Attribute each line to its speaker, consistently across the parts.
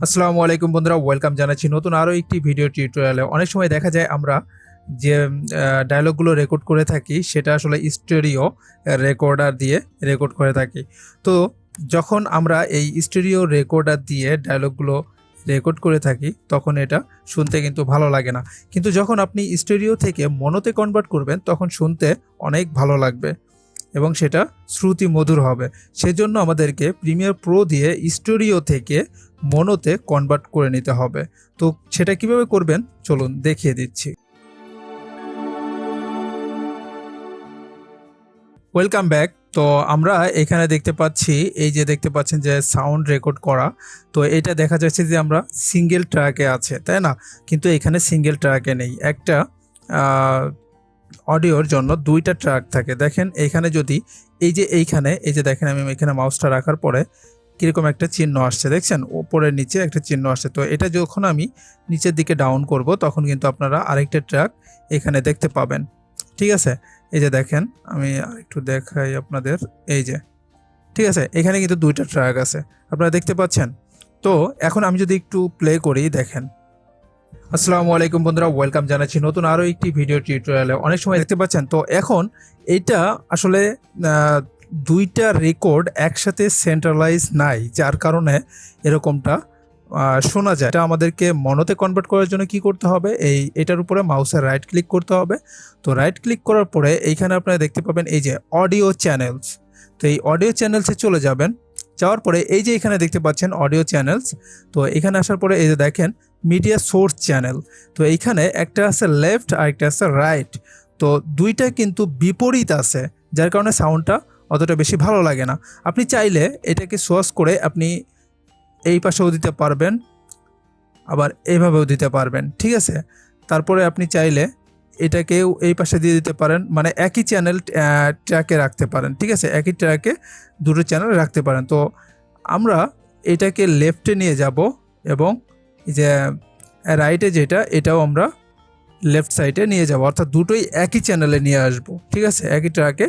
Speaker 1: আসসালামু আলাইকুম বন্ধুরা, ওয়েলকাম জানাচ্ছি নতুন আরও একটি ভিডিও টিউটোরিয়ালে। অনেক সময় দেখা যায় আমরা যে ডায়লগগুলো রেকর্ড করে থাকি সেটা আসলে স্টেরিও রেকর্ডার দিয়ে রেকর্ড করে থাকি। তো যখন আমরা এই স্টেরিও রেকর্ডার দিয়ে ডায়লগগুলো রেকর্ড করে থাকি তখন এটা শুনতে কিন্তু ভালো লাগে না, কিন্তু যখন আপনি স্টেরিও থেকে মনোতে কনভার্ট করবেন তখন শুনতে অনেক ভালো লাগবে এবং সেটা শ্রুতি মধুর হবে। সেজন্য আমাদেরকে প্রিমিয়ার প্রো দিয়ে স্টুডিও থেকে মনোতে কনভার্ট করে নিতে হবে। তো সেটা কিভাবে করবেন চলুন দেখিয়ে দিচ্ছি। Welcome back. তো আমরা এখানে দেখতে পাচ্ছি, এই যে দেখতে পাচ্ছেন যে সাউন্ড রেকর্ড করা। তো এটা দেখা যাচ্ছে যে আমরা সিঙ্গেল ট্র্যাকে আছে, তাই না? কিন্তু এখানে সিঙ্গেল ট্র্যাকে নেই, একটা অডিওর জন্য দুইটা ট্র্যাক থাকে। দেখেন এইখানে যদি এই যে দেখেন আমি এখানে মাউসটা রাখার পরে কীরকম একটা চিহ্ন আসছে, দেখছেন উপরের নিচে একটা চিহ্ন আসছে। তো এটা যখন আমি নিচের দিকে ডাউন করব তখন কিন্তু আপনারা আরেকটা ট্র্যাক এখানে দেখতে পাবেন। ঠিক আছে, এই যে দেখেন আমি আরেকটু দেখাই আপনাদের, এই যে ঠিক আছে, এখানে কিন্তু দুইটা ট্র্যাক আছে, আপনারা দেখতে পাচ্ছেন। তো এখন আমি যদি একটু প্লে করি, দেখেন। আসসালামু আলাইকুম বন্ধুরা, ওয়েলকাম জানাচ্ছি নতুন আরও একটি ভিডিও টিউটোরিয়ালে। অনেক সময় দেখতে পাচ্ছেন, তো এখন এটা আসলে দুইটা রেকর্ড একসাথে সেন্ট্রালাইজ নাই, যার কারণে এরকমটা শোনা যায়। এটা আমাদেরকে মনোতে কনভার্ট করার জন্য কি করতে হবে, এটার উপরে মাউসের রাইট ক্লিক করতে হবে। তো রাইট ক্লিক করার পরে এইখানে আপনারা দেখতে পাবেন এই যে অডিও চ্যানেলস। তো এই অডিও চ্যানেলসে চলে যাবেন, যাওয়ার পরে এই যে এখানে দেখতে পাচ্ছেন অডিও চ্যানেলস। তো এখানে আসার পরে এই যে দেখেন মিডিয়া সোর্স চ্যানেল। তো এইখানে একটা আছে লেফট আর একটা আছে রাইট। তো দুইটা কিন্তু বিপরীত আছে, যার কারণে সাউন্ডটা অতটা বেশি ভালো লাগে না। আপনি চাইলে এটাকে সোর্স করে আপনি এই পাশেও দিতে পারবেন, আবার এইভাবেও দিতে পারবেন, ঠিক আছে। তারপরে আপনি চাইলে এটাকেও এই পাশে দিয়ে দিতে পারেন, মানে একই চ্যানেল ট্র্যাকে রাখতে পারেন, ঠিক আছে, একই ট্র্যাকে দুটো চ্যানেল রাখতে পারেন। তো আমরা এটাকে লেফটে নিয়ে যাব এবং যে রাইটে যেটা, এটাও আমরা লেফট সাইডে নিয়ে যাব, অর্থাৎ দুটোই একই চ্যানেলে নিয়ে আসব, ঠিক আছে, একই ট্র্যাকে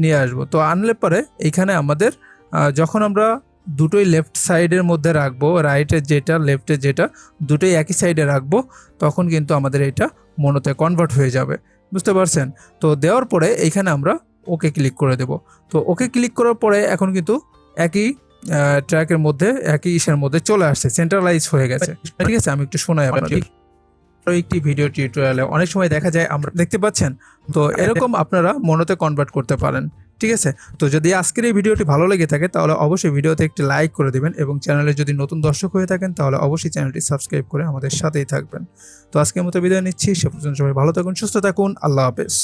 Speaker 1: নিয়ে আসব। তো আনলে পরে এইখানে আমাদের যখন আমরা দুটোই লেফট সাইডের মধ্যে রাখবো, রাইটের যেটা লেফটের যেটা দুটোই একই সাইডে রাখবো, তখন কিন্তু আমাদের এটা মনোতে কনভার্ট হয়ে যাবে, বুঝতে পারছেন? তো দেওয়ার পরে এইখানে আমরা ওকে ক্লিক করে দেব। তো ওকে ক্লিক করার পরে এখন কিন্তু একই ট্র্যাকের মধ্যে একই ইসের মধ্যে চলে আসছে, সেন্ট্রালাইজ হয়ে গেছে, ঠিক আছে। আমি একটু শোনাই আপনাদের একটি ভিডিও টিউটোরিয়ালে। অনেক সময় দেখা যায় আমরা দেখতে পাচ্ছেন, তো এরকম আপনারা মনোতে কনভার্ট করতে পারেন, ঠিক আছে। তো যদি আজকের এই ভিডিওটি ভালো লেগে থাকে তাহলে অবশ্যই ভিডিওতে একটি লাইক করে দিবেন এবং চ্যানেলে যদি নতুন দর্শক হয়ে থাকেন তাহলে অবশ্যই চ্যানেলটি সাবস্ক্রাইব করে আমাদের সাথেই থাকবেন। তো আজকের মতো বিদায় নিচ্ছি, সে পর্যন্ত সবাই ভালো থাকুন, সুস্থ থাকুন, আল্লাহ হাফেজ।